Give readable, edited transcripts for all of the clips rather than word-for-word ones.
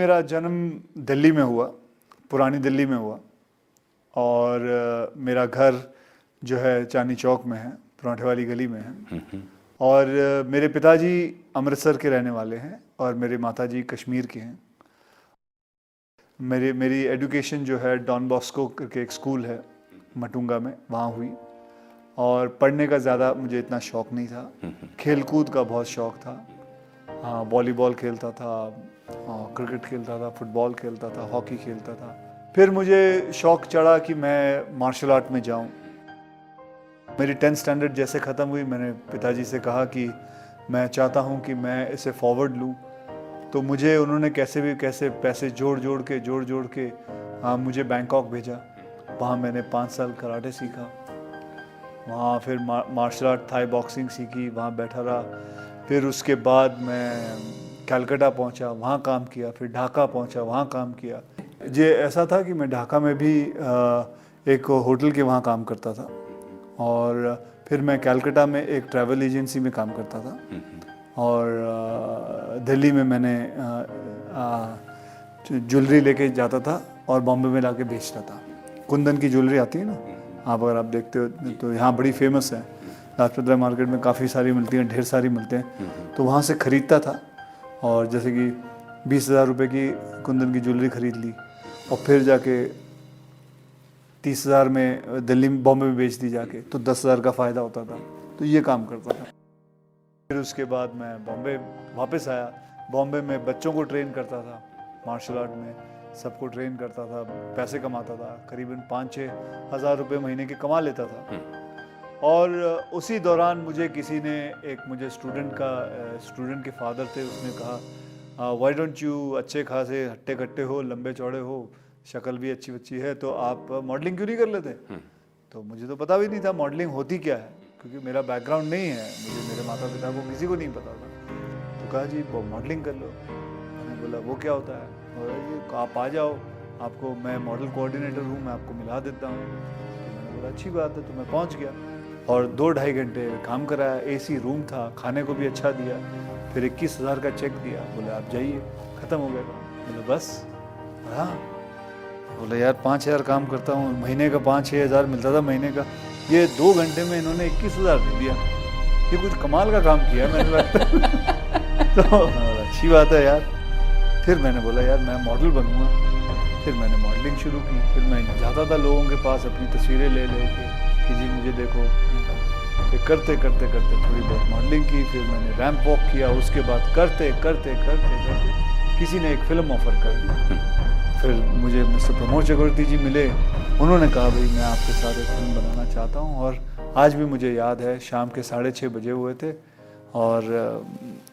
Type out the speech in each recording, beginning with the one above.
मेरा जन्म दिल्ली में हुआ, पुरानी दिल्ली में हुआ और मेरा घर जो है चांदनी चौक में है, पराठे वाली गली में है। और मेरे पिताजी अमृतसर के रहने वाले हैं और मेरे माताजी कश्मीर के हैं। मेरी एजुकेशन जो है डॉन बॉस्को करके एक स्कूल है मटुंगा में, वहाँ हुई। और पढ़ने का ज़्यादा मुझे इतना शौक़ नहीं था, खेल कूद का बहुत शौक़ था। हाँ, वॉलीबॉल खेलता था, क्रिकेट खेलता था, फुटबॉल खेलता था, हॉकी खेलता था। फिर मुझे शौक़ चढ़ा कि मैं मार्शल आर्ट में जाऊँ। मेरी 10th स्टैंडर्ड जैसे ख़त्म हुई, मैंने पिताजी से कहा कि मैं चाहता हूँ कि मैं इसे फॉरवर्ड लूँ। तो मुझे उन्होंने कैसे भी कैसे पैसे जोड़ जोड़ के मुझे बैंकॉक भेजा। वहाँ मैंने 5 साल कराटे सीखा। वहाँ फिर मार्शल आर्ट, थाई बॉक्सिंग सीखी, वहाँ बैठा रहा। फिर उसके बाद मैं कलकत्ता पहुँचा, वहाँ काम किया। फिर ढाका पहुँचा, वहाँ काम किया। ये ऐसा था कि मैं ढाका में भी एक होटल के वहाँ काम करता था और फिर मैं कलकत्ता में एक ट्रैवल एजेंसी में काम करता था और दिल्ली में मैंने ज्वेलरी लेके जाता था और बॉम्बे में लाके बेचता था। कुंदन की ज्वेलरी आती है ना, आप अगर आप देखते हो तो यहाँ बड़ी फेमस है। लाजपत राय मार्केट में काफ़ी सारी मिलती हैं, ढेर सारी मिलते हैं। तो वहाँ से ख़रीदता था और जैसे कि 20,000 रुपये की कुंदन की ज्वेलरी ख़रीद ली और फिर जाके 30,000 में दिल्ली में, बॉम्बे में बेच दी जाके, तो 10,000 का फ़ायदा होता था। तो ये काम करता था। फिर उसके बाद मैं बॉम्बे वापस आया। बॉम्बे में बच्चों को ट्रेन करता था, मार्शल आर्ट में सबको ट्रेन करता था, पैसे कमाता था। करीबन 5-6 हज़ार रुपये महीने के कमा लेता था। और उसी दौरान मुझे किसी ने, एक मुझे स्टूडेंट के फादर थे, उसने कहा व्हाई डोंट यू, अच्छे खासे हट्टे कट्टे हो, लंबे चौड़े हो, शक्ल भी अच्छी बच्ची है, तो आप मॉडलिंग क्यों नहीं कर लेते? तो मुझे तो पता भी नहीं था मॉडलिंग होती क्या है, क्योंकि मेरा बैकग्राउंड नहीं है, मुझे मेरे माता पिता को किसी को नहीं पता था। तो कहा जी वो मॉडलिंग कर लो। मैंने बोला वो क्या होता है? बोला जी आप आ जाओ, आपको मैं मॉडल कोऑर्डिनेटर हूँ, मैं आपको मिला देता हूँ। तो मैंने बोला अच्छी बात है। तो मैं पहुँच गया और 2-2.5 घंटे काम कराया। AC रूम था, खाने को भी अच्छा दिया। फिर 21,000 का चेक दिया, बोले आप जाइए, ख़त्म हो गया। बोले बस? हाँ। बोले यार 5,000 काम करता हूँ, महीने का 5-6 हज़ार मिलता था महीने का, ये 2 घंटे में इन्होंने 21,000 दे दिया। ये कुछ कमाल का काम किया मैंने लगता। तो अच्छी बात है यार। फिर मैंने बोला यार मैं मॉडल बनूँगा। फिर मैंने मॉडलिंग शुरू की। फिर मैं जाता था लोगों के पास अपनी तस्वीरें ले के कि जी मुझे देखो। फिर करते थोड़ी बहुत मॉडलिंग की। फिर मैंने रैंप वॉक किया। उसके बाद करते किसी ने एक फ़िल्म ऑफ़र कर दी। फिर मुझे मिस्टर प्रमोद चक्रवर्ती जी मिले। उन्होंने कहा भाई मैं आपके साथ एक फिल्म बनाना चाहता हूँ। और आज भी मुझे याद है, शाम के 6:30 बजे हुए थे और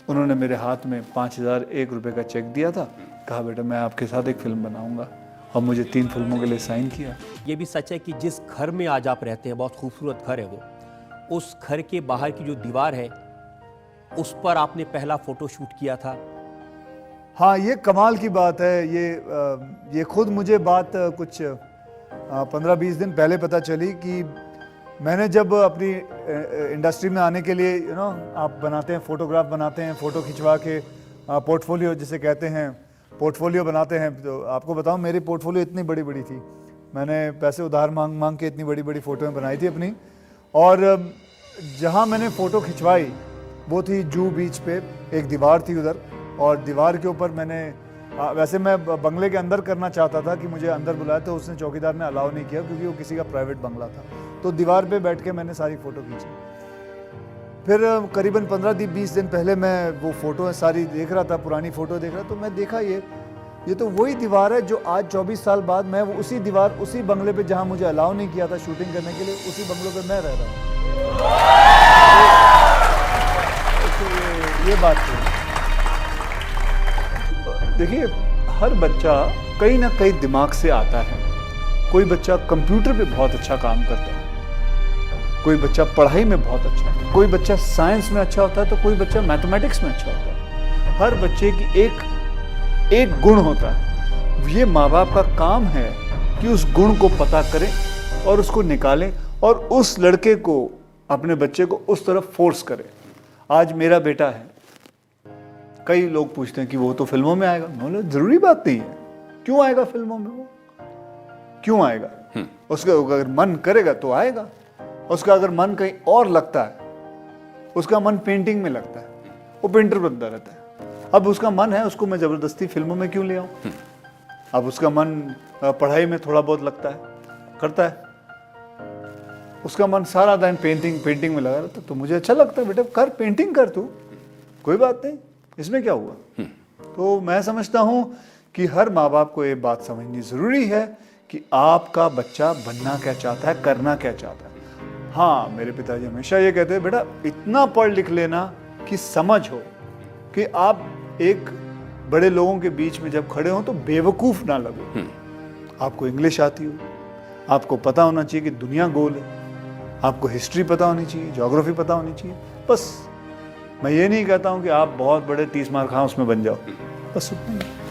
उन्होंने मेरे हाथ में 5,001 रुपये का चेक दिया था। कहा बेटा मैं आपके साथ एक फ़िल्म बनाऊँगा, और मुझे 3 फिल्मों के लिए साइन किया। ये भी सच है कि जिस घर में आज आप रहते हैं, बहुत खूबसूरत घर है वो, उस घर के बाहर की जो दीवार है उस पर आपने पहला फ़ोटो शूट किया था। हाँ, ये कमाल की बात है। ये खुद मुझे बात कुछ 15-20 दिन पहले पता चली कि मैंने जब अपनी इंडस्ट्री में आने के लिए आप बनाते हैं, फ़ोटोग्राफ बनाते हैं, फ़ोटो खिंचवा के पोर्टफोलियो जिसे कहते हैं, पोर्टफोलियो बनाते हैं। तो आपको बताऊं मेरी पोर्टफोलियो इतनी बड़ी थी। मैंने पैसे उधार मांग के इतनी बड़ी फ़ोटोएं बनाई थी अपनी। और जहां मैंने फ़ोटो खिंचवाई वो थी जूहू बीच पे, एक दीवार थी उधर, और दीवार के ऊपर मैंने वैसे मैं बंगले के अंदर करना चाहता था कि मुझे अंदर बुलाया, तो उसने, चौकीदार ने अलाउ नहीं किया क्योंकि वो किसी का प्राइवेट बंगला था। तो दीवार पे बैठ के मैंने सारी फ़ोटो खींची। फिर करीबन 15-20 दिन पहले मैं वो फ़ोटो सारी देख रहा था, पुरानी फ़ोटो देख रहा, तो मैं देखा ये तो वही दीवार है जो आज 24 साल बाद मैं उसी दीवार, उसी बंगले पे जहाँ मुझे अलाउ नहीं किया था शूटिंग करने के लिए, उसी बंगलों पे मैं रह रहा हूँ। तो ये बात थी। देखिए, हर बच्चा कहीं ना कहीं दिमाग से आता है। कोई बच्चा कंप्यूटर पे बहुत अच्छा काम करता है, कोई बच्चा पढ़ाई में बहुत अच्छा है, कोई बच्चा साइंस में अच्छा होता है, तो कोई बच्चा मैथमेटिक्स में अच्छा होता है। हर बच्चे की एक गुण होता है। ये माँ बाप का काम है कि उस गुण को पता करें और उसको निकालें और उस लड़के को, अपने बच्चे को उस तरफ फोर्स करें। आज मेरा बेटा है, कई लोग पूछते हैं कि वो तो फिल्मों में आएगा। मैं बोला जरूरी बात नहीं है, क्यों आएगा फिल्मों में? वो क्यों आएगा? उसका अगर मन करेगा तो आएगा। उसका अगर मन कहीं और लगता है, उसका मन पेंटिंग में लगता है, वो पेंटर बनता रहता है। अब उसका मन है, उसको मैं जबरदस्ती फिल्मों में क्यों ले आऊं? अब उसका मन पढ़ाई में थोड़ा बहुत लगता है, करता है, उसका मन सारा दिन पेंटिंग में लगा रहता है, तो मुझे अच्छा लगता है बेटा कर, पेंटिंग कर तू, कोई बात नहीं, इसमें क्या हुआ? तो मैं समझता हूं कि हर माँ बाप को ये बात समझनी जरूरी है कि आपका बच्चा बनना क्या चाहता है, करना क्या चाहता है। हाँ, मेरे पिताजी हमेशा ये कहते हैं बेटा इतना पढ़ लिख लेना कि समझ हो कि आप एक बड़े लोगों के बीच में जब खड़े हो तो बेवकूफ ना लगो। आपको इंग्लिश आती हो, आपको पता होना चाहिए कि दुनिया गोल है, आपको हिस्ट्री पता होनी चाहिए, ज्योग्राफी पता होनी चाहिए। बस मैं ये नहीं कहता हूँ कि आप बहुत बड़े 30 मार्क उसमें बन जाओ, बस उतना ही।